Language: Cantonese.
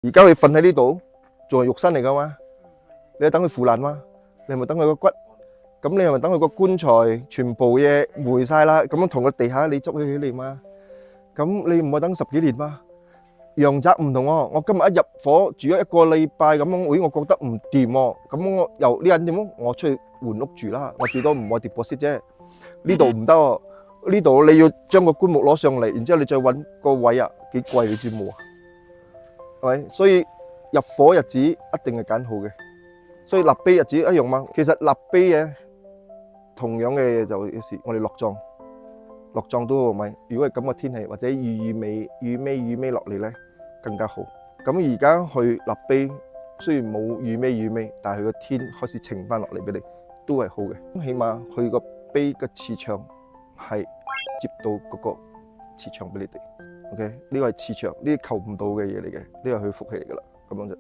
而家佢瞓喺呢度，仲係肉身嚟噶嘛？你係等佢腐爛嘛？你係咪等佢個骨？咁你係咪等佢個棺材全部嘢霉晒啦？咁樣同個地下你捉起起嚟嘛？咁你唔係等10幾年嘛？陽宅唔同喎，我今日一入伙住咗1個禮拜咁樣，我覺得唔掂喎，咁我由呢人點樣？我出去換屋住啦，我最多唔愛跌波息啫。呢度唔得喎，呢度你要將個棺木攞上嚟，然之後你再揾個位啊，幾貴你知冇啊？係咪？所以入伙日子一定係揀好嘅，所以立碑日子一樣嘛。其實立碑嘅同樣嘅嘢就有時我哋落葬都好咪。如果係咁嘅天氣或者雨尾落嚟咧，更加好。咁而家去立碑，雖然冇雨尾，但係佢個天開始晴翻落嚟俾你，都係好嘅。咁起碼佢個碑嘅磁場係接到嗰個磁場俾你哋。OK，呢個係磁場，呢啲求唔到嘅嘢嚟嘅，呢個係佢福氣嚟噶啦，咁樣啫。